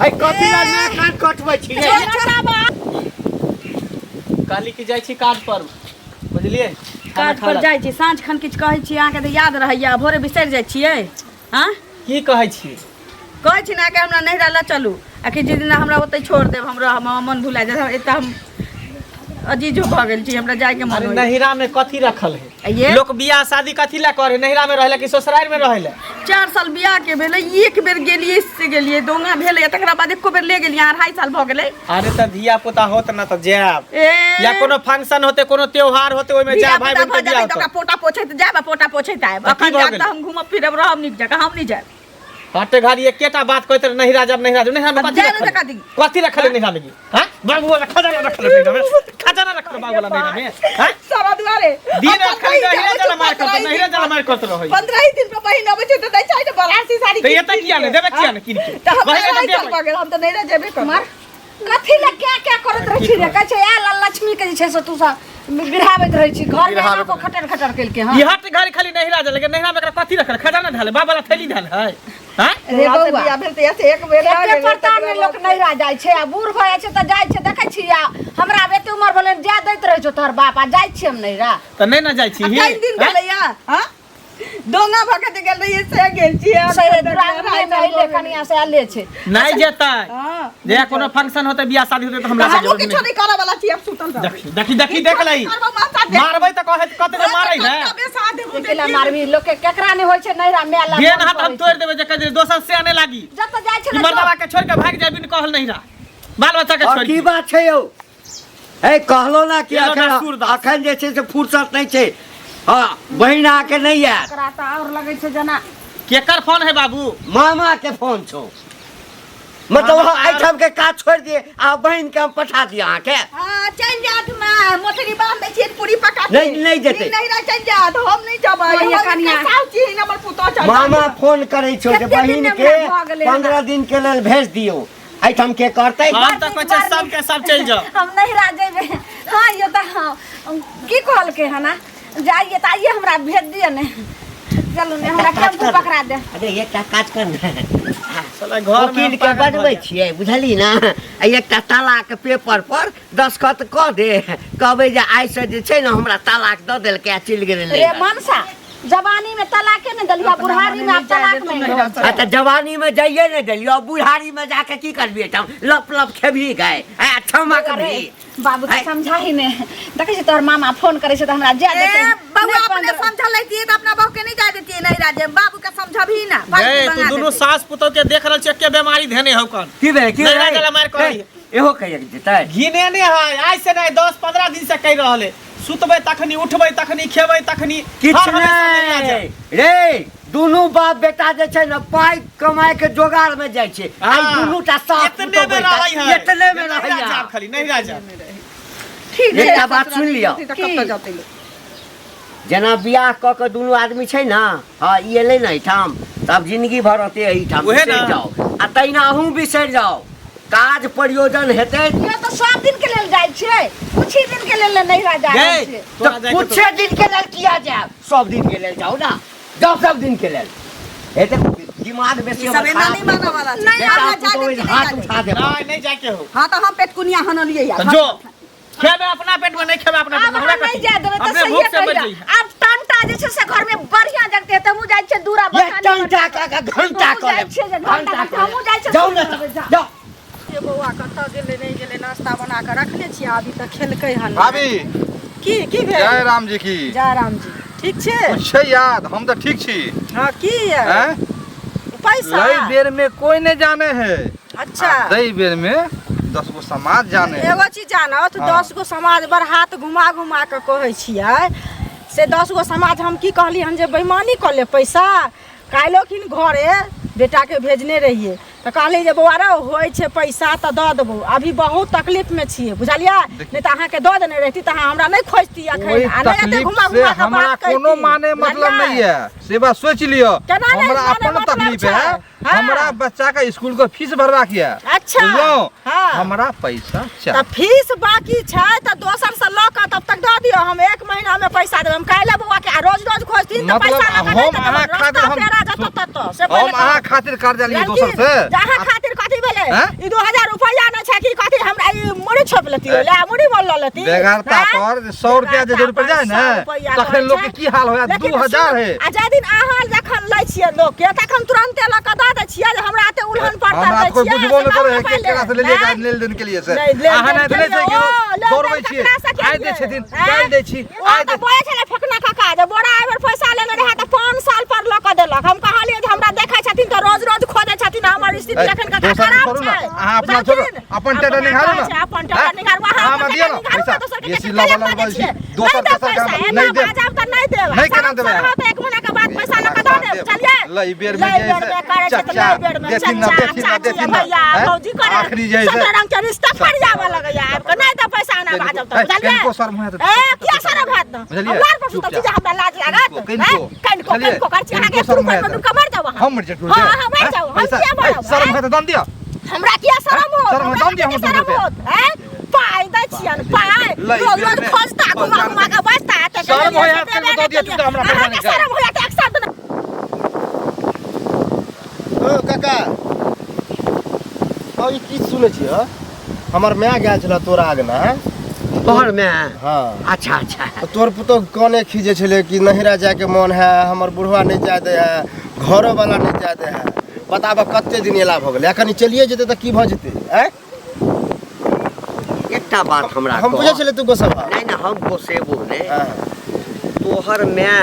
आई कथि ला ना कान कटबै छी रे काली की जाय छी काट पर बुझलिए काट पर जाय छी साँझ खन किछ कहै छी अहाँ के त याद रहैया भोरे बिसरि जाय छियै हां की कहै छी कहै छी ना के हमरा नहिरा ल चलू आ कि जे दिन हमरा ओतै छोड़ देब हमरा मन भुला जाय एत हम अजीजो भ गेल छी हमरा जाय के मन होय नहिरा में कथि रखल है ये लोग बियाह शादी कथि ला करे नहिरा में रहले कि ससुराल में रहले 4 साल बियाह के भेले एक बेर गेलिए से गेलिए दोंगा भेले तकरा बाद एको बेर ले गेलिए 2.5 साल भ गेले अरे त धिया पुता होत ना त जाब या कोनो फंक्शन होते कोनो त्योहार होते ओइ में जा भाई बहन के बियाह होते पोटा पोछैत जाब पोटा पोछैत आब अखन जाब त हम घुमब फिरब रहब निक जगह हम नहीं जाब हटे घरी एकेटा बात कहते नहिरा जब नहिरा में कथि रखले नहिरा में हां बाबू वाला खजाना रखले नहिरा में खजाना रखले बाबू वाला नहिरा में हां सारा दुआरे दिन खाली नहिरा जला मार करते नहिरा जला मार करते रहै 15 ही दिन पे बहिन अबै छै त दै छै बरासी साड़ी त एता किया ने देबे किया ने किन के हम त नहिरा जेबे कर कथि ला क्या करत रहै छी रे कहै छै आ लक्ष्मी के जे छै से तू सब बिरहावत रहै छी घर में को खटर खटर केल के हां ई हट घरी खाली नहिरा जले नहिरा में कथि रखले खजाना धाले बाबा वाला थैली धाल है हां रे बउआ बियाह भेल त ऐसे एक बेर के पता में लोग नहिरा जाय छै आ बूढ़ भए छै त जाय छै देखै छी हमरा बेटी उमर भेले जा दैत रहै छौ तोहर बाप आ जाय छी हम नहिरा त नै न जाय छी कई दिन भेलैया हां दोंगा भगत गेल रही से गेल छी से दुरागमन में ले कनिया से आले छै नहीं जेतै जे कोनो फंक्शन होते बियाह शादी होते त हमरा से हम किछो नहीं करे वाला छी अब सुतल देखी देखी देख लई मारबै त कहे कते मारै है केला मारबी लोग के केकरा ने होय छै नहिरा मेला गेन हाथ हम तोड़ देबे जे कदे दोसर से आने लागी जत जाय छै मर्दवा के छोड़ के भाग जाय बिन कहल नहिरा बाल बच्चा के छोड़ की बात छै यौ ए कहलो ना कि अखन जे छै से फुर्सत नहीं छै हां बहिन आके नहीं यार एकरा त और लगै छै जना केकर फोन है बाबू मामा के फोन छौ मतलब आइटम के काज छोड़ दिए आ बहन के हम पठा दिए आहाँ के हां चल जात में मोटरी बांध दे छी पूरी पका नहीं जेते नहीं रह चल जात हम नहीं जबै ये कनिया साउ छी नंबर पुतो चल मामा फोन करे छौ जे बहन के 15 दिन के लेल भेज दियो आइटम के करतै हम त कहे सब के सब चल जाओ हम नहीं रह जेबे हां ये त की कहल के है ना जाइए त आइए हमरा भेज दिए ने चलू ने हमरा टेम्पू पकड़ा दे अरे एकटा काज कर ना साला घर में के बनबै छियै बुझली ना एकटा तालाक पेपर पर दस्तखत क दे कहबै जे आइ से जे छै ना हमरा तालाक द देल के चल गेल रे मनसा जवानी में तलाके ने दलिया बुढ़ारी में तलाक नहीं अच्छा जवानी में जाइए ने दलिया बुढ़ारी में जाके की करबी हम लप लप खेबी गए क्षमा करबी बाबू के समझाही ने देखै छी तोहर मामा फोन करे छै त हमरा जा देते बाबू अपने समझा लेती त अपना बहू के नहीं जा देती नहीं राजे बाबू के समझबी ना ए तू दोनों सास पुतो के देख रहल छ के बीमारी धेने हौ कन की बे की नहीं राजा मार करी एहो कहिए जेतै घिने ने है आज से नहीं 10-15 दिन से कह रहले सुतबै तखनी उठबै तखनी खेबै तखनी किछ नहीं रे दोनों बाप बेटा जे छै ना पाई कमाए के जोगाड़ में जाय छै आई दोनों ता साथ इतने में रहै है इतने में रहै है जा खाली नहीं राजा ठीक है एकटा बात सुन लियो कब जाते जना बियाह क के दोनों आदमी छै ना हां ई एले नै ठाम तब जिंदगी भर रहते एही ठाम बिसर जाओ आ तैना अहूं बिसर जाओ काज प्रयोजन हेतै ये तो सब दिन के लेल जाय छै कुछ ही दिन के लेल नहीं रह जाय छै तो कुछ दिन के लेल किया जाय सब दिन के लेल जाओ ना जाओ सब दिन के लेल एते दिमाग बेसी सब एना नहीं माना वाला छै नहीं आना जाके हाथ उठा दे नहीं जाके हो हां तो हम पेटकुनिया हनलिए यार जो खेबे अपना पेट में नहीं खेबे अपना पेट में हमरा नहीं जा देबे तो सही है अब टंटा जे छै से घर में बढ़िया जगते त मु जाय छै दूरा बखानी टंटा का घंटा करे घंटा हमु जाय छै जाओ ना जाओ ये बौआ कत गेले नहीं गेले नाश्ता बना के रखले छी अभी तक खेलकै हन भाभी की भेल जय राम जी की जय राम जी ठीक छे छै याद हम तो ठीक छी हां की है हैं पैसा लई बेर में कोई नहीं जाने है अच्छा दई बेर में 10 गो समाज जाने है एगो चीज जानो तो 10 गो समाज बर हाथ घुमा घुमा के कहै छियै से 10 गो समाज हम की कहली हम जे बेईमानी कर ले पैसा काइलोखिन घरे बेटा के भेजने रहिए तो कहली जे बौआ रे होय छै पैसा त द देबो अभी बहुत तकलीफ में छिए बुझलिया नहीं त अहाँ के द देने रहती त अहाँ हमरा नहीं खोजती अखन आ नहीं एते घुमा घुमा के हमरा कोनो माने मतलब नहीं है से बात सोच लियो हमरा अपन तकलीफ है हमरा बच्चा का स्कूल को फीस भरवा किया अच्छा हमरा पैसा चाहिए त फीस बाकी छै त दोसर से ल के तब तक द दियो हम 1 महीना में पैसा देब हम काइला बौआ के रोज रोज खोजती त पैसा लगा हम अहाँ खातिर से हम अहाँ खातिर कर्जा लिए दोसर से जहाँ खातिर कथी भेले ई 2000 रुपया न छै कि कथि हमरा ई मुड़ी छोप लेती ले मुड़ी बोल लेती बेगारता पर 100 रुपया जे जरूर पड़ जाए ना तखन लोग के की हाल होया 2000 है आ जे दिन अहाँ जखन लै छियै लोग के तखन तुरंते ल क द दै छियै जे हमरा ते उल्हन पड़ता दै छियै हमरा कोई बुझबो न करे है केकरा से ले दिन के लिए से अहाँ नै देले छै कि दौड़बै छियै आइ दै छथिन काल दै छी आइ त बोए छले फेकना काका जे बोरा एबर पैसा लेने रहे त 5 साल पर ल क देलक हम कहलिए जे हमरा देखै छथिन त रोज रोज खोजे छथिन हमर स्थिति एखन का खराब छै अहाँ अपना छोड़ अपन टेटा निकालू ना अपन टेटा निकालू अहाँ दियो ना पैसा बेसी लबल बोल छी दोसर पैसा नहीं दे बाजाब त नहीं देब नहीं केना देबै हम त 1 महीना के बाद पैसा ल क द देब चलिए लई बेर में चाचा देथिन भैया भौजी करे आखरी जे है रंग के रिश्ता फड़ जावे लगे यार को नहीं त पैसा ना बाजाब त चलिए को शर्म है ए क्या शर्म है त हमार पर सुत चीज हमरा लाज लागत कनको कर छी आगे शुरू कर दू कमर जाओ हम मर जाऊ हां हां मर जाओ हम क्या बोलब शर्म है त दम दियो हमरा क्या शर्म हो शर्म दम दियो हम हैं पाई दै छियन पाई रोज रोज खोजता घुमा घुमा के बसता त शर्म हो या फिर बता दियो तू तो हमरा पैसा नहीं शर्म हो या त एक साथ ओ काका ई की सुनै छी हमर माय गेल छला तोरा आगना तोहर में हां अच्छा अच्छा तोर पुतो कने खीजे छले कि नहिरा जाए के मन है हमर बुढ़वा नहीं जाए दे है घरो वाला नहीं जाए दे है बताब कते दिन एला भ गेलै एखन चलिए जेते त की भ जेते हैं एकटा बात हमरा हम बुझे छले तू गोसब नहीं ना हम गोसेबो ने तोहर में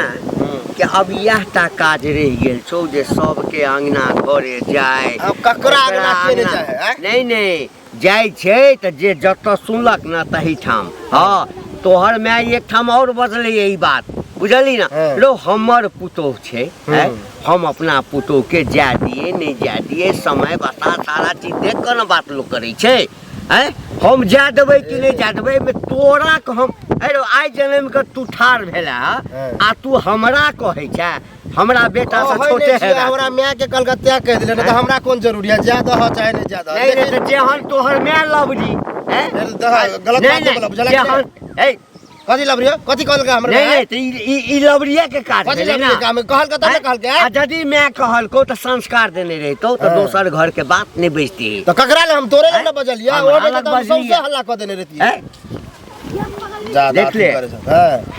कि अब यह ता काज रह गेल छौ जे सबके अंगना घरे जाए अब ककरा आगना के नहीं जाए नहीं नहीं जाय छै त जे जत सुनलक ना तही ठाम हां तोहर में एक ठाम और बदले ई बात बुझली ना लो हमर पुतोह छै हम अपना पुतोह के जा दिए नहीं जा दिए समय बता सारा चीज देख के ना बात लोग करे छै हैं हम जा देबै कि नहीं जा देबै में तोरा के हम अरे आइ जन्म के तू ठार भेला आ तू हमरा कहै छै हमरा बेटा से छोटे है हमरा माय के कलकत्ता कह दिले न त हमरा कोन जरूरी है ज्यादा हो चाहे नहीं ज्यादा नहीं नहीं त जेहन तोहर माय लवरी हैं गलत बात बोला बुझला जेहन ए कथि लवरियो कथि कहल के हमरा नहीं नहीं त ई लवरिया के काज कथि भेलै ना लवरिया काम कहल के तब कहल के आ यदि मैं कहल को त संस्कार देने रहितो त दोसर घर के बात नहीं बेचती तो ककरा ले हम तोरे ले न बजलिया ओ बेटा त हम सबसे हल्ला क देने रहती हैं देख ले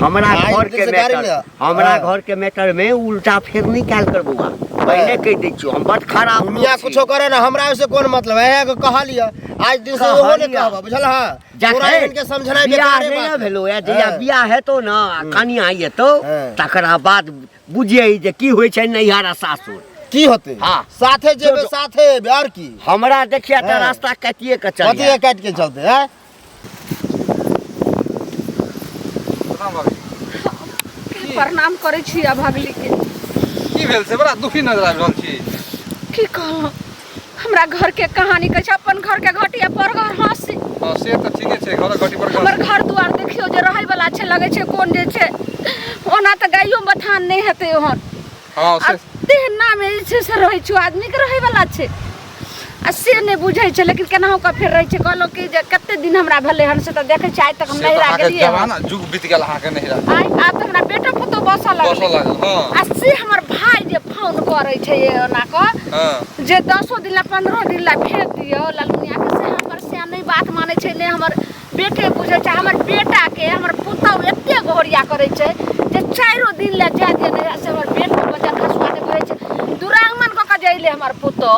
हमरा घर के मैटर में उल्टा फेर नहीं कैल करबुआ पहले कह दै छियो हम बड़ खराब मियां कुछो करे ना हमरा से कोन मतलब है के कहलिया आज दिन से ओहो ने कहबा बुझल हां पूरा इनके समझना बेकार है नहीं भेलो या जया बियाह हेतो ना कनिया आइतो तकरा बाद बुझिए जे की होय छै नैहरा सासुर की होते हां साथे जेबे साथे और की हमरा देखिया त रास्ता काटिए के चल कतिए काट के चलते हैं प्रणाम करे छी आ भगली के की भेल से बड़ा दुखी नजर आ रहल छी की कहूं हमरा घर के कहानी कहै छै अपन घर के घटिया पर घर हंसी हां से त ठीके छै घर घटी पर हमर घर दुआर देखियो जे रहै वाला छै लगे छै कोन जे छै ओना त गाइयो बथान नहीं हेतै ओहन हां से तेहना में जे छै से रहै छै आदमी के रहै वाला छै आ से नहीं बुझै छै लेकिन केनाहु का फेर रहै छै कहलो कि जे कते दिन हमरा भेले हन से त देखै छै आज तक हम नहीं रह गेलिए जवाना जुग बीत गेल अहाँ के नहीं रह आई आ त हमरा बेटा पुतो बसल लागल हां आ से हमर भाई जे फोन करे छै ओना क हां जे 10 दिन ला 15 दिन ला भेज दियो ललमुनिया के से हमर से नहीं बात माने छै ने हमर बेटे बुझै छै हमर बेटा के हमर पुतौ एते घोरिया करे छै जे 4 दिन ला जा दे ने से हमर बेटा बच्चा खसुआ के कहै छै दुरांगमन क जइले हमर पुतौ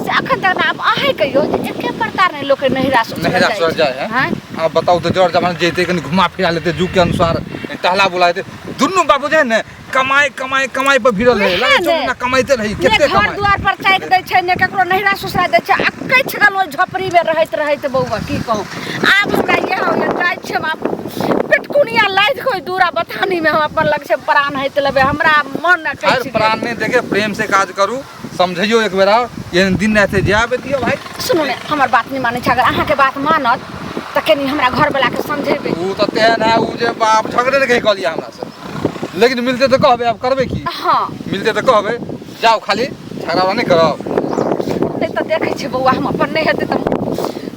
से अखन तक ना आहे कहियो जे एके प्रकार ने लोग नहिरा सोच जाए हैं अब बताओ तो जोर जमाना जेते कनी घुमा फिरा लेते जुग के अनुसार टहला बुलाते दुन्नु बाबू जे ने कमाई कमाई कमाई पर भिड़ल रहे लागे जो ना कमाइते रही केते कमाई घर दुआर पर चाइक दै छै ने ककरो नहिरा ससुरा दै छै अक्कै छगल ओ झोपड़ी में रहैत बौआ की कहूं आब हमरा ये हो या जाय छै हम पेटकुनिया लाइद कोई दूरा बथानी में हम अपन लग से प्राण हैत लेबे हमरा मन न कहै छै प्राण नहीं देखे प्रेम से काज करू समझियो एक बेरा ये दिन रहते जाबे दियो भाई सुनो ने हमर बात नहीं माने छै अगर अहाँ के बात मानत त कनी हमरा घर वाला के समझेबे ऊ त तेहन है ऊ जे बाप झगड़े नहीं कहलिया हमरा से लेकिन मिलते तो कहबे अब करबे की हां मिलते तो कहबे जाओ खाली झगड़ा नहीं करब नहीं त देखै छै बौआ हम अपन नहीं हेते त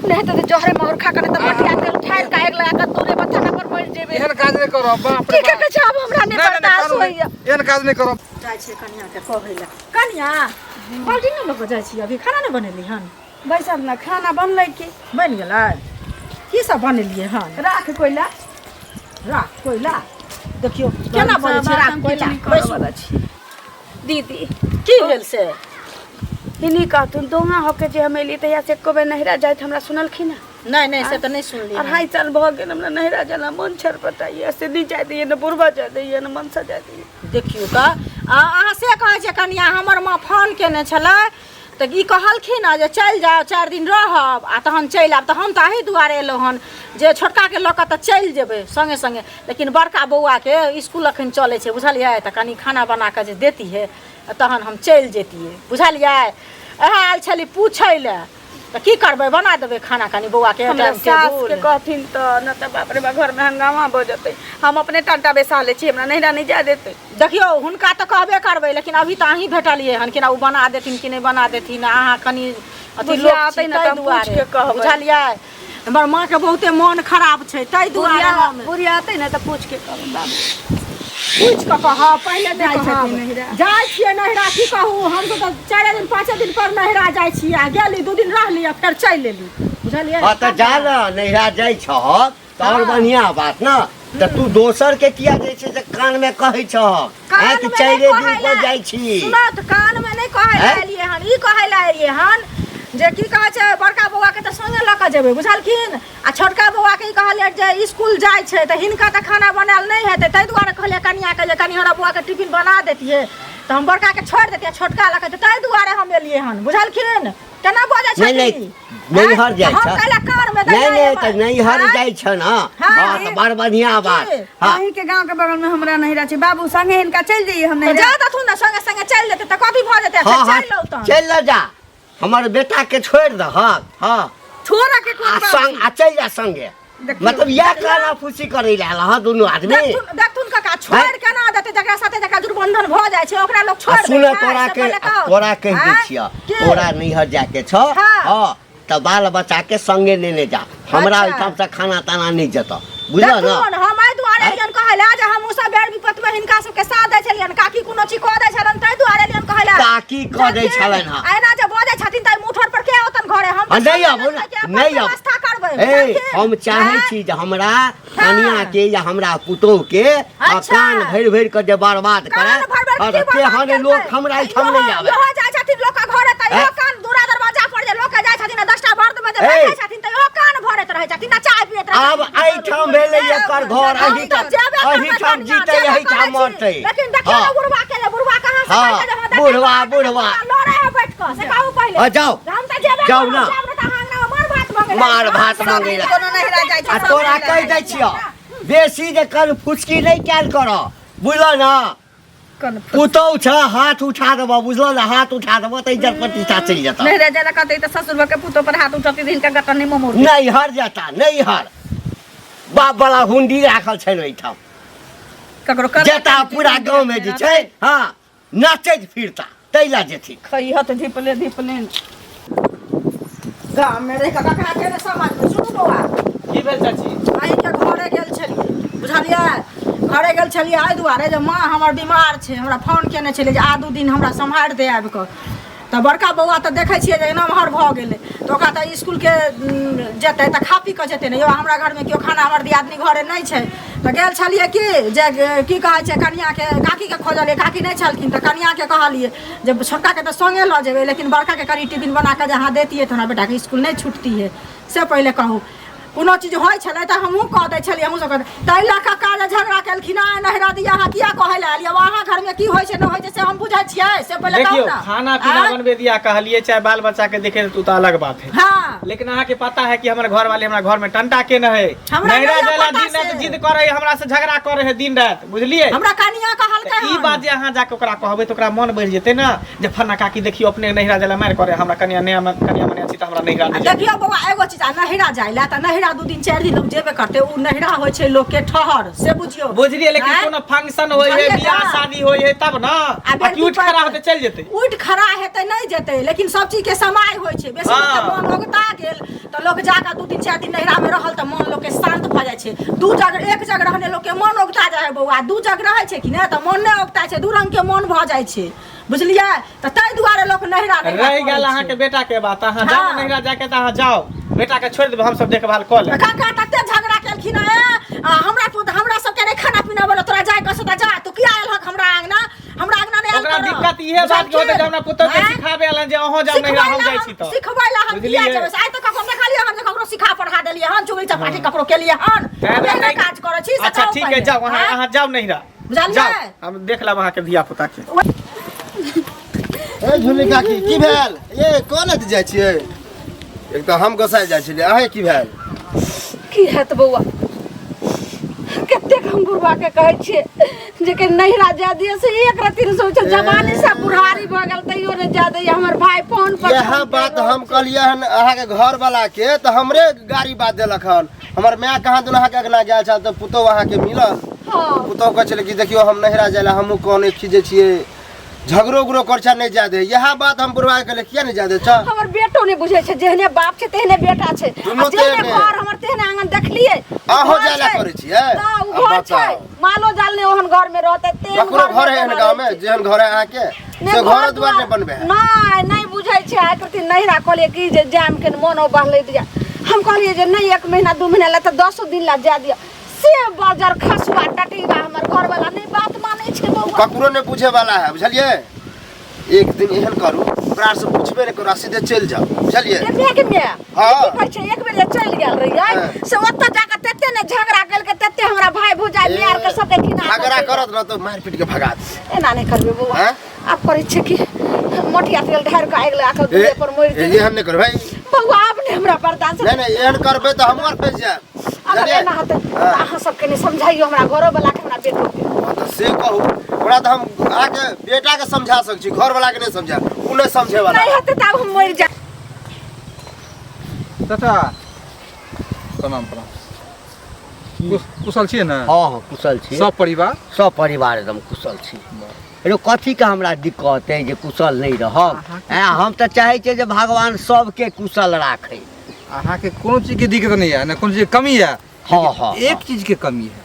नहीं हेते त जहरे मोर खा के त मटिया के उठाइ के आग लगा के दूरे बथाना पर मर जेबे एहन काज नहीं करब बाप रे ठीक है अब हमरा नहीं बर्दाश्त होइया एहन काज नहीं करब जाय छै कन्या के कहैला कन्या बाल्टी न लोग जाय छी अभी खाना नहीं बनेली हन बैसल ना खाना बनलै की बनि गेलै की सब बनेलियै हन राख कोइला राख कोइला देखियो केना बनै छै राख कोइला बैसू दीदी की भेल से हिनी कहथुन दोहा होके जे हम एली तहिया से एको बेर नहिरा जाइत हमरा सुनलखिन नहीं नहीं से तो नहीं सुनलियै 2.5 साल भ गेल हमरा नहिरा जाला मन छरपटाइए ऐसे नहीं जाय दैये न बुढ़वा जाय दैये न मनसा जाय दैये देखियो तऽ अहाँ से कहै छै कनिया हमर माँ फोन केने छलै तऽ ई कहलखिन जे चलि जाओ 4 दिन रहब आ तहन चलि आब तऽ हम तऽ अही दुआरे एलहुँ हन जे छोटका के लऽ कऽ तऽ चलि जेबै संगे संगे लेकिन बड़का बौआ के स्कूल अखन चलै छै बुझलियै तऽ कनि खाना बना कऽ जे देतियै तहन हम चलि जेतियै बुझलियै एहे आयल छली पूछै लए तऽ की करबै बना देबै खाना कनि बौआ के हमरा सास के कहथिन त न त बाप रे बा घर में हंगामा भ जतै हम अपने टाटा बैसा ले छी हमरा नहिरा नहीं जा देतै देखियो हुनका तऽ कहबे करबै लेकिन अभी तऽ अहीं भेटलियै हन कि ना ओ बना देथिन कि नहीं बना देथिन अहाँ कनि अथी लोग आते न त पूछ के कहबै बुझलियै हमर माँ के बहुते मन खराब छै ताहि दुआरे हम बुढ़िया आते न त पूछ के कहबै बाबू पूछ कऽ कह पहिले जाइ छथिन जाइ छियै नहिरा की कहू हम तऽ 4 दिन 5 दिन पर नहिरा जाइ छियै आ गेली 2 दिन रहली आ फेर चलि एली बुझलियै हाँ तो जा ना नैहरा जाइ छह तो और बढ़िया बात ना तो तू दोसर के किया जे छै से कान में कहै छह हैं कि 4 दिन पर जाइ छी सुना तऽ कान में नहीं कहै ला एलियै हन ई कहै ला एलियै हन जे की कहै छै बड़का बौआ के तऽ संगे लऽ कऽ जेबै बुझलखिन आ छोटका बौआ के ई कहलियै जे स्कूल जाइ छै तऽ हिनका तऽ खाना बनायल नहीं हेतै ताहि दुआरे कहलियै कनिया के जे कनि हमरा बौआ के टिफिन बना देतियै तऽ हम बड़का के छोड़ि देतियै छोटका लऽ कऽ ताहि दुआरे हम एलियै हन बुझलखिन केना बजै छै नहीं हर जाइ छ नहीं तो नहीं हर जाइ छ ना हां तो बड़ बढ़िया बात हां अहीं के गांव के बगल में हमरा नहिरा छै बाबू संगे हिनका चल जाइए हम नहिरा जा तथुन ना संगे संगे चल जेतै तऽ कथी भ जेतै हाँ हाँ चल लौ त चल ल जा हमारे बेटा के छोड़ द हाँ हाँ छोरा के कोन संग आ चल जा संगे मतलब यह काना फुसी करे ला हाँ दोनों आदमी देखथुन काका छोड़ के ना देते जकरा साथे जकरा दुर्बंधन भ जाइ छै ओकरा लोग छोड़ दे सुन तोरा कह दै छिया तोरा नैहर जाके छ हां त बाल बच्चा के संगे लेने जा हमरा ओइठाम से खाना ताना नहीं जत बुझल ना हम आई दुआरे लियन कहला जे हम सब बेर विपत में हिनका सब के साथ दै छलियन काकी कोनो चीज कह दै छलन तै दुआरे लियन कहला काकी कह दै छलन हां आइना जे बजै छथिन तै मुठर पर के औतन घरे हम नहीं आबो नहीं व्यवस्था करबै ए हम चाहे छी जे हमरा कनिया के या हमरा पुतोह के कान भर भर के जे बर्बाद करे और के हने लोग हमरा इठाम नहीं आवे हो जाइ छथिन लोग के घरे त यो कान दूरा दरवाजा पर जे लोग जाइ छथिन 10टा बर्द में जे बैठै छथिन त यो कान भरत रहै छथिन चाय पियत रहै अब एठाम भेले एकर घर एहिठाम जीते एहिठाम मरते लेकिन देखियो बुढ़वा के बुढ़वा कहां से हाँ, बुढ़वा लड़े है बैठ के से कहू पहले जाओ हम त जेबे जाओ ना मार भात मांगे कोनो नहिरा जाइ छै तोरा कह दै छियो बेसी जे कल फुसकी नहीं कैल करो बुझल ना पुतौ छ हाथ उठा देबो बुझल ना हाथ उठा देबो त इज्जत प्रतिष्ठा चल जाता नहिरा जाला कहते त ससुर के पुतो पर हाथ उठती दिन का गटन नहीं मोमोर नहीं हर जाता नहीं हर बाप वाला हुंडी राखल छै ओइठाम ककरो कर जेता पूरा गांव में जे छै हां नाचैत फिरता तैला जेथि खइहत धिपले गांव में रह के ककरा के समाज में सुनु बौआ की भेल चाची आई के घरे गेल छलियै बुझलियै घरे गेल छलियै आइ दुआरे जे माँ हमर बीमार छै हमरा फोन केने छलै जे आ 2 दिन हमरा सम्हारि दे आबि कऽ तऽ बड़का बौआ तऽ देखै छियै जे नमहर भऽ गेलै तऽ ओकरा तऽ स्कूल के जेतै तऽ खा पी कऽ जेतै ने यौ हमरा घरमे केओ खाना हमर दियादनी घरे नहि छै तऽ गेल छलियै कि जे की कहै छै कनियाके काकीके खोजलियै काकी नहि छलखिन तऽ कनियाके कहलियै जे छोटकाके तऽ संगे लऽ जेबै लेकिन बड़काके कनि टिफिन बना कऽ जे अहाँ दैतियै तऽ हमरा बेटाके स्कूल नहि छुटतियै से पहिले कहू कोनो चीज होइ छलै तऽ हमहूँ कह दै छलियै हमहूँ सब ताहि लऽ कऽ काज झगड़ा केलखिन नहिरा दिया अहाँ किया कहै लए एलियै अहाँ घरमे की होइ छै नहि होइ छै से हम बुझै छियै से पहिले देखियो कहू ना खाना पीना बनबे दिया कहलिए चाहे बाल बच्चा के देखे तो अलग बात है हाँ लेकिन अहाँ के पता है कि हमारे घर वाले हमरा घर में टंटा के न है हमरा नहिरा नहीं जाला पता दिन रात से। जिद करे हमरा से झगड़ा करे है दिन रात बुझलिए हमरा कनिया कहलकै ई बात जे अहाँ जाके ओकरा कहबै तो ओकरा मन बढ़ जेतै ना जे फन्ना काकी देखियो अपने नहिरा जाला मार करे हमरा कनिया मने अछि त हमरा नहिरा नहीं जाए। देखियो बौआ एगो चीज नहिरा जाइला तऽ नहिरा 2 दिन 4 दिन लोग जेबे करते उ नहिरा होइ छै लोग के ठहर से बुझियो बुझलिए लेकिन हैं? कोनो फंक्शन होय है बुझलिए बियाह ना? शादी होय है तब ना बेटी उठ खड़ा होते चल जेतै उठ खड़ा हेतै नहीं जेतै लेकिन सब चीज के समय होइ छै बेसी हाँ। मन ओगता गेल तऽ लोग जाके 2 दिन 4 दिन नहिरा में रहल तऽ मन लोग के शांत भ जाइ छै एक जगह रहने लोग के मन ओगता जाय है बौआ 2 जगह रहै छै कि ने तऽ मन नहि ओगता छै 2 रंग के मन भ जाइ छै बुझलिए तो ताहि दुआरे लोग नहिरा रह गेल अहाँ के बेटा के बात अहाँ जाओ हाँ। नहिरा जाके त अहाँ जाओ बेटा के छोड़ देब हम सब देखभाल क लेब काका तते झगड़ा केलखिन हमरा सबके नहीं खाना पीना बोलो तोरा जाय कस त जा तू किया आयल हक हमरा आंगना नहीं आयल ओकरा दिक्कत इहे बात के होते जे हमरा पुत्र के सिखाबे अलन जे अहाँ जाओ नहिरा हम जाइ छी त सिखबै ला हम किया जेबै आइ तक हम देखलिए हम जे ककरो सिखा पढ़ा देलिए हन चुगली चपाटी ककरो केलिए हन नहीं काज करै छी अच्छा ठीक है जाओ अहाँ जाओ नहिरा बुझलिए हम देख लेब अहाँ के धिया पुता के ए झुली काकी की भेल ये कोन अत जाइ छियै एक तो हम गोसाई जाइ छलियै अहे की भेल की हैत बौआ कतेक हम बुढ़वा के कहै छियै जे के नहिरा जा दिए से एक रत्ती न सोचे जवानी से बुढ़ारी भ गेल तैयो ने जा दे हमर भाई फोन पर यह बात हम कहलिए हन अहाँ के घर वाला के तो हमरे गाड़ी बात देलक हन हमर माय कहाँ दुन अहाँ के अगना गेल छल तो पुतौ अहाँ के मिलल हां पुतौ कहै छलै कि देखियो हम नहिरा जायला हमहू कोने खिजे छियै झगड़ो उगड़ो करछा नहीं जा दे यह बात हम बुढ़वा के किया नहीं जा दे छ हमर बेटो ने बुझै छै जेहने बाप छै तेहने बेटा छै दुनू जेहने तेहने। घर हमर तेहने आंगन देखलिए अहो जायला करै छियै तो घर छै मालो जाल ने ओहन घर में रहते तेहन ककरो घर है गांव में जेहन घर है अहाँ के से घर द्वार नहीं बनबे है नहीं बुझै छै आइ प्रति नहिरा कहलिए कि जे जाम के मोनो बढ़ले दिया हम कहलिए जे नहीं 1 महीना 2 महीना ला त 10 दिन ला जा दिया से बाजार खसुआ टटीबा हमर घर वाला नहीं बात माने छै बौआ ककरो नहीं पूछे वाला है बुझलिए एक दिन एहन करू ओकरा से पूछबे नहीं करू सीधे चल जाओ बुझलिए के में हाँ। की कहै छै एक बेर ले चल गेल रहिए से ओत्ता जाके तते ने झगड़ा कल के तते हमरा भाई भुजाई मार के सबके किना झगड़ा करत न तो मार पीट के भगा दे एना नहीं करबे बौआ हैं? आप करै छै कि मोटिया तेल ढार के आग लगा के दूरे पर मोर दे एहन नहीं कर भाई बौआ आपने हमरा बर्दाश्त नहीं एहन करबे तो हम और फंस जाए अगर एना होते अहाँ सबके नहीं समझाइयो हमरा घरो वाला के हमरा बेटो के तो से कहू ओकरा तो हम आके बेटा के समझा सक छी घर वाला के नहीं समझा उ नहीं समझे वाला नहीं होते तब हम मर जा चाचा प्रणाम कुशल छियै ने हाँ हाँ कुशल छी सब परिवार सब परिवार एकदम कुशल छी अरे कथी का हमरा दिक्कत है जे कुशल नहीं रहब हम तो चाहे छियै जे भगवान सबके कुशल राखे अहाँ के कोनो चीज के दिक्कत नहीं है ना कोनो चीज के कमी है हाँ हाँ एक चीज के कमी है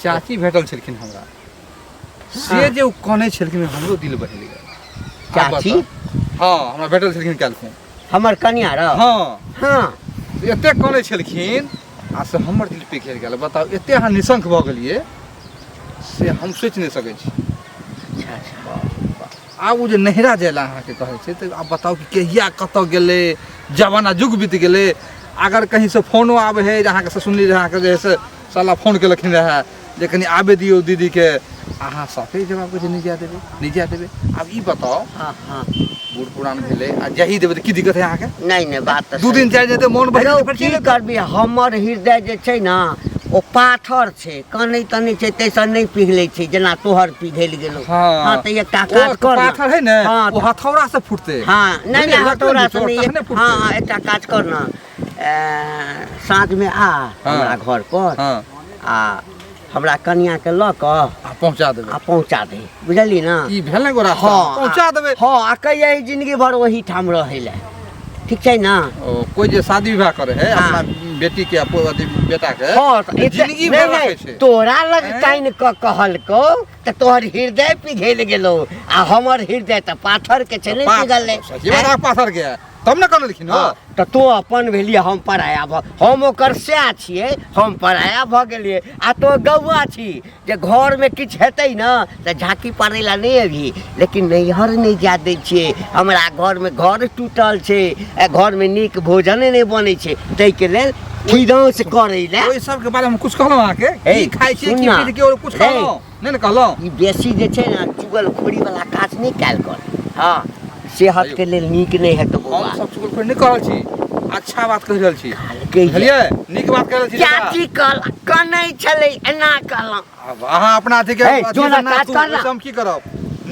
चाची भेटल छलखिन हमरा से जे कने छलखिन हमरो दिल बहल गेल चाची हाँ हमरा भेटल छलखिन काल्हि हमर कन्या रह हाँ हाँ एते कने छलखिन आ से हमर दिल पे घेर गेल बताओ एते अहाँ निशंक भऽ गेलिए से हम सोचि नहीं सकै छी अच्छा अच्छा आब ओ जे नहिरा जाय ला अहाँके कहै छै तऽ आब बताउ कि कहिया कतऽ गेलै जमाना जुग बीत गेलै अगर कहीं से फोनो आबै है जे अहाँके से सुनली जे अहाँके जे है से साला फोन केलखिन रहै जे कनि आबे दियौ दीदी के अहाँ साफे जवाब कहै छै नहीं जा देबै आब ई बताओ हाँ हाँ बूढ़ पुरान भेलै आ जाही देबै तऽ की दिक्कत है अहाँके नहीं नहीं बात तो 2 दिन 4 दिन तऽ मोन भरि अरे फेर की चलि करबी हमर हृदय जे छै ना ओ पाथर छै कनै तनै छै तैसा नहीं पिघलै छै जेना तोहर पिघल गेलो हाँ तो एकटा काज कर ना। पाथर है ने हाँ ओ हथौड़ा से फुटते हाँ नहीं नहीं हथौड़ा से नहीं तखने फुटतै। हाँ एकटा काज कर ना साँझ में आ हमरा घर पर हाँ आ हमरा कन्या के लऽ कऽ आ पहुंचा देबै आ पहुँचा दे बुझली ना ई भेल ने गोरा हाँ पहुंचा देबै हाँ आ कहिए जिंदगी भर वही ठाम रहे ला ठीक छै ना ओ कोई जे शादी विवाह करे है हाँ। अपना बेटी के बेटा के हाँ तो जिंदगी नहीं, भर नहीं, रखे छै तोरा लग टाइन क कहलको त तोहर हृदय पिघल गेलो आ हमर हृदय त पाथर के छै नहीं पिघलले ये बड़ा पाथर के है। तब न कर लिखिन हाँ तो तू अपन भेलिए हम पराया भ हम ओकर स्या छियै हम पराया भ गेलिए आ तो गौआ छी जे घर में किछ हेतै न त झाँकी पड़ै ला नहीं अभी लेकिन नैहर नहीं जा दै छियै हमरा घर में घर टूटल छै घर में नीक भोजन नहीं बनै छै तै के लेल खिदौ से करै ला ओइ सब के बारे में कुछ कहलौ आके ए, की खाइ छी सुन की ना। पीट के और कुछ कहलौ नहीं न कहलौ ई बेसी जे छै ना चुगल खोरी वाला काज नहीं कैल कर हाँ सेहत के लेल नीक नहीं है तो हम सब चुगल खोरी नहीं कर रहल छी अच्छा बात कह रहल छी कहिए बुझलिए नीक बात कह रहल छी दादा। चाची कल कनै छलै एना कहलौ अब अहाँ अपना अथी के ए, जो ना काज कर ना। हम की करब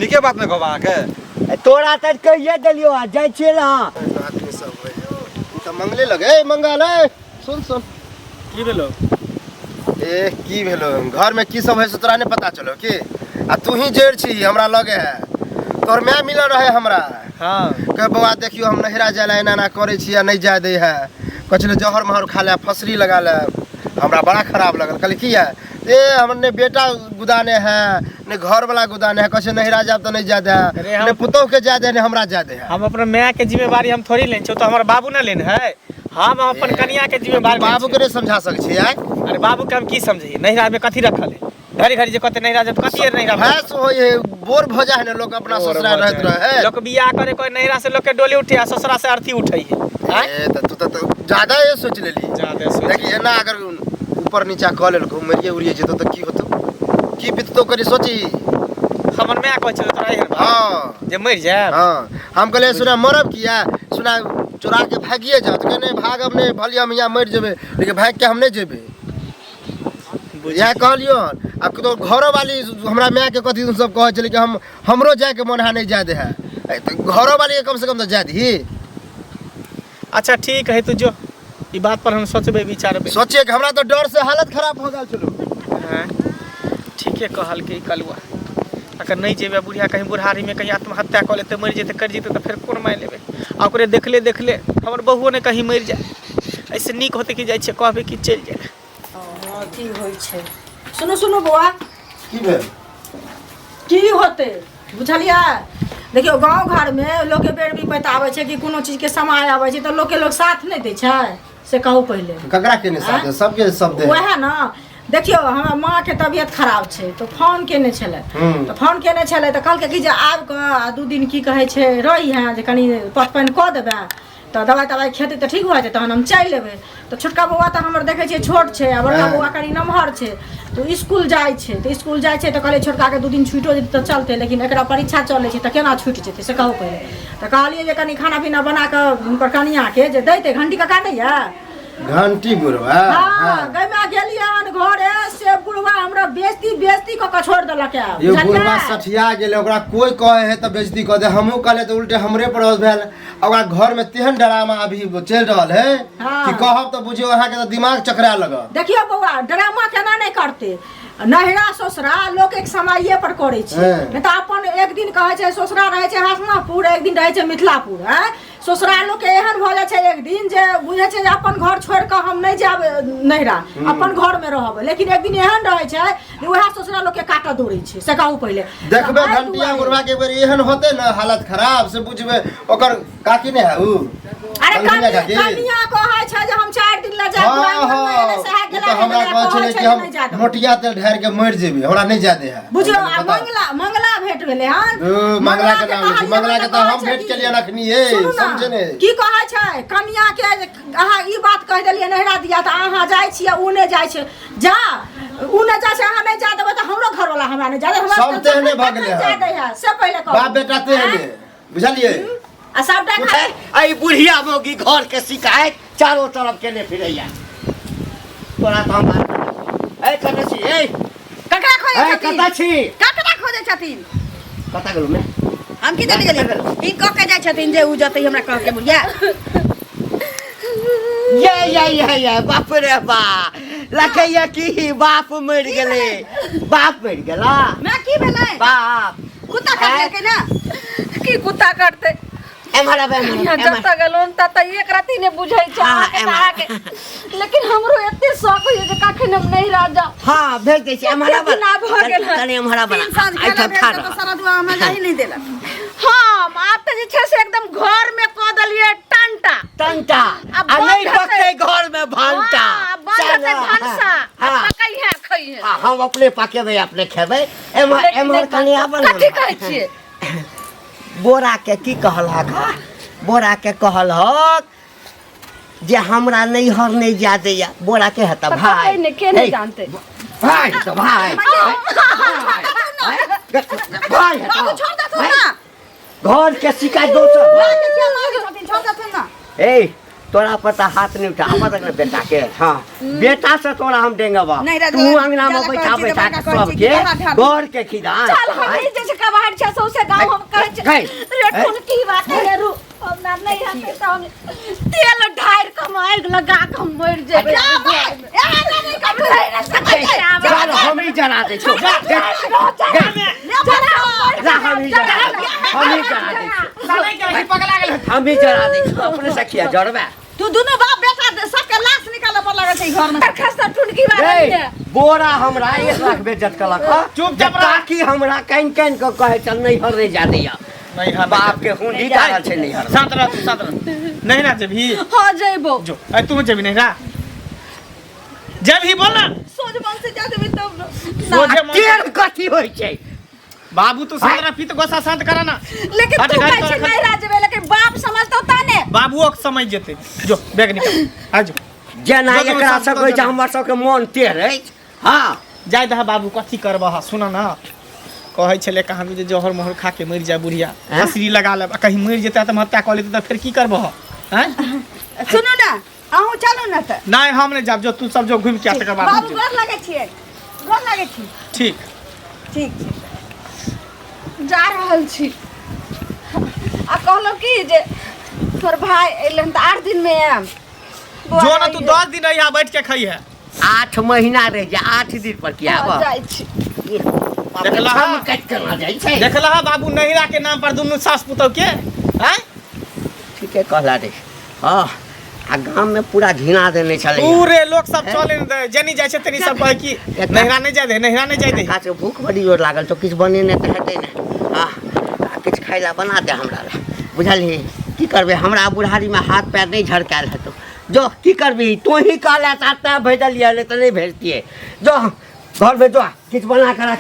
नीके बात न कहब अहाँके तोरा त कहिए देलियो आ जाइ छियै ना आदमी सब तो मंगले लगे मंगल है सुन सुन की भेलो ए की भेलो घर में की सब है से तोरा नहीं पता चलो की आ तू ही जड़ छी हमरा लगे है तोर मैं मिलल रहे हमरा हाँ कह बउआ देखियो हम नहिरा जाए एना ना करे छी आ नहीं जाए दे है कचले जहर महर खा ले फसरी लगा ले हमरा बड़ा खराब लगल कहली की है ए हमने बेटा गुदाने है ने घर वाला गुदाने है, कैसे नहिरा जाब तो नहीं ज्यादा है ने पुतोह के ज्यादा है ने हमरा ज्यादा है। हम अपना माय के जिम्मेवारी हम थोड़ी लेन छो, तो हमार बाबू ना लेन है। हम अपन कन्या के जिम्मेवारी बाबू के नहीं समझा सकै छी आय। अरे बाबू के हम की समझी, नहिरा में कथी रखल है, घड़ी घड़ी जे कहते नहिरा जब कथी नहिरा भैंस होय है बोर भजा है ने लोग अपना ससुराल रहत रहे। लोग बियाह करे कोई नहिरा से लोग के डोली उठे आ ससुरा से अर्थी उठै है। ए त तू त ज्यादा ये सोच लेली। ज्यादा सोच देखिए ना अगर ऊपर नीचा क लेलको मरिए उरिए जेतो त की होतो, की बिततो करी सोची। हमर माय कहै छले तोरा एहन हां जे मर जाए। हां हम कहले सुना मरब किया, सुना चोरा के भागिए जाओ तो कहने भागब नहीं भली हम यहाँ मर जेबे, लेकिन भाग के हम नहीं जेबे। यह कहलियो अब तो घरो वाली हमरा माय के कथी तुम सब कहै छले कि हमरो जाए के मोनहा नहीं जादे है, तो घरो वाली के कम से कम तो जा दी। अच्छा ठीक है, तू जो ई बात पर हम सोचबे विचारबे। सोचिए कि हमरा तो डर से हालत खराब हो गेल छलो। हां ठीक है कहल के कलुआ, अगर नहीं जेबे बुढ़िया कहीं बुढ़ारी में कहीं आत्महत्या कर लेते मर जेते कर जेते तो फिर कौन माय लेबे। आ ओकरे देखले देखले हमर बहुओ ने कहीं मर जाए, ऐसे नीक होते कि जाय छे कहबे कि चल जाए। हां की होय छे, सुनो सुनो बौआ की भेल की होते बुझलिया। देखियो गांव घर में लोग के बेर भी पता आवे छे कि कोनो चीज के समय आवे छे तो लोग के लोग साथ नहीं दे छे, से कहू पहले ककरा के नहीं साथ सबके सब दे। वह ना देखियो हमर माँ के तबियत खराब छे तो फोन केने छले, तो फोन केने छले तो कहलके कि जे आब के 2 दिन की कहे छे रही है जे कनी पटपन क देबे तो दवाई तवाई खेते तो ठीक हो जाते, तहन हम चल लेबे। तो छोटका बौआ तो हमर देखे छे छोट छे, आ बड़का बौआ कनी नमहर छे तो स्कूल जाय छे, तो स्कूल जाय छे तो कहले छोटका के 2 दिन छुटो जेते तो चलते, लेकिन एकरा परीक्षा चले छे तो केना छूट जेते से कहू पहले। तो कहलिए जे कनी खाना पीना बना के उनकर कनिया के जे दैते घंटी का काटे या घंटी बुढ़वा। हां गइमा गेलियन घरे से बुढ़वा हमरा बेइज्जती क छोड़ देलक। ये बुढ़वा सठिया गेले, ओकरा कोई कहे है तो बेइज्जती क दे, हमहू कहले तो उल्टे हमरे पर भेल। ओकरा घर में तेहन ड्रामा अभी चल रहल है कि कहब तो बुझियो अहाँ के तो दिमाग चकरा लगा। देखियो बौआ ड्रामा केना नहीं करते, नहिरा ससुरा लोग एक समये पर करे छे, नहीं तो अपन एक दिन कहे छे ससुरा रहे छे हसनापुर, एक दिन रहे छे मिथिलापुर है। ससुरा लोग के एहन भ जाय छे एक दिन जे बुझे छे अपन घर छोड़ के हम नहीं जाब नहिरा, अपन घर में रहब, लेकिन एक दिन एहन रहे छे वह ससुरा लोग के काटा दौड़े छे से कहू पहले। देखबे घंटिया बुढ़वा के बेर एहन होते ना हालत खराब से बुझबे ओकर काकी ने है उ। अरे कनिया कहे छे जे हम 4 दिन ला जाब, तो हमरा कहै छले कि हम मोटिया तेल ढार के मर जेबे, हमरा नहीं जादे है। बुझियो मंगला भेट गेले हन, मंगला के नाम मंगला के तो हम भेट के लिए रखनी है समझे ने। की कहे छे कनिया के अहाँ ई बात कह देलिए नहिरा दिया त अहाँ जाय छियै उ ने जाय छे, जा उ ने जा से अहाँ नहीं जा देबे त हमरो घर वाला हमरा नहीं जा दे, हमरा सब तेहने भाग गेले है से पहले कह बाप बेटा तेहने बुझलिए। आ सब डा आई बुढ़िया मोगी घर के शिकायत चारों तरफ केने फिरैया। तोरा तो हम ए कने छी ए ककरा खोजे छथिन, कता छी ककरा खोजे छथिन, कता गेलु ने हम की देली गेली ई क के जाय छथिन जे उ जतै हमरा कह के बुझिया। ये बाप रे बा लखैया की बाप मर गेले, बाप मर गेला। मैं की भेलै बाप कुत्ता काट के ना की कुत्ता काटते एमहरा बे जब तक गेलोन तब तक एक राती ने बुझै छै अहाँ के, लेकिन हमरो एते शौक होय जे काखन हम नहीं रह जा। हां भेज दे छी एमहरा बा ना भ गेल तने एमहरा बा आई तो सारा दुआ हमरा जाहि नहीं देला। हां आप त जे छै से एकदम घर में क देलिए टंटा टंटा आ नहीं पकते घर में भांटा बांधते भंसा आ पकई है खई है। हम अपने पकेबे अपने खेबे। एमहर कनी आबन कथि कहै छियै बोरा के की कहल हक, बोरा के कहल हक जे हमरा नैहर नहीं जा दैया। बोरा के है त भाई ने के नहीं जानते भाई तो भाई भाई है तो छोड़ दे तू ना घर के शिकायत दोसर क्या मांगे छथिन, छोड़ दे तू ना। ए तोरा पता हाथ नहीं उठा हमर तक बेटा के। हां बेटा से तोरा हम देंगबा, तू अंगना में बैठा बैठा के सब के घर के खिदान चल हम जैसे कबाड़ छ सौसे गांव हम कहै छै रे कोन की बात है रू हम ना नहीं हते त हम तेल ढार के मार लगा के मर जेबे। चल हम ही जला दे छो हम ही जला दे, हम ही जला दे अपने सखिया जरबे। तू दोनों बाप बेटा सबके लाश निकाले पर लगे छै घर में खस्ता टुनकी वाला ए, बोरा हमरा 1 लाख बेइज्जत कलक ह चुपचाप रह। ताकि हमरा काइन काइन के कहे चल नहीं हर नहीं जा दैया नहीं हां बाप के हुंडी डालल छै नहीं हर शांत रह तू, शांत रह। नहीं ना जेबी हां जइबो जो ए तू जेबी नहीं ना जेबी बोल ना सोच मन से जा देबे तब सोझे मन केर कथी होय छै बाबू तू शांत रह, फिर गोसा शांत करा ना। लेकिन हट, तू गाड़ी कहै छै तोरा नहीं राजबे लेकिन बाप समझतो ताने बाबूओ के समझ जेते। जो बैग निकाल आ जो जेना जो, जो, एकरा सब, सब सब, कहै छै सब। हमर सबके मन टेढ़ अछि हाँ जाय दहा बाबू कथी करबह सुन ना कहै छले कहाँ जे जहर महर खा के मर जाए बुढ़िया हैं? हसरी लगा ले कहीं मर जेते आत्महत्या कर लेते तो फिर की करबह हैं? सुनू ना अहूँ चलू ना तऽ नहीं हम नहीं जाब जो तू सब जो घूम के आ तकर बाद हम बाबू जेब। गोर लगे छियै गोर लगे छी ठीक ठीक छै जा रहल छी आ कहलो की जे तोर भाई एलन तऽ 8 दिन में आएम जो ना तू 10 दिन यहाँ बैठ के खाई है 8 महीना रह जा 8 दिन पर किया बा जाइ छी देखला हम कट करना जाइ छै देखला बाबू नहिरा के नाम पर दुनू सास पुतौ के हैं ठीके कहला रे हाँ आ गांव में पूरा घिना देने चले पूरे लोग सब चले न दे जनी जाय छै तनी सब कहे की नहिरा नहीं जाय दे नहिरा नहीं जाय दे खास भूख बड़ी जोर लागल तो किछ बनेने तऽ हेतै ने आ किछ खाइला बना दे हमरा ला बुझलही की करबे हमरा बुढ़ारी में हाथ पैर नहीं झड़कायल हेतौ जो की करबी तू ही कहला ता भेजलिए नहीं तो नहीं भेजतिए जो घर में जो किछ बना कर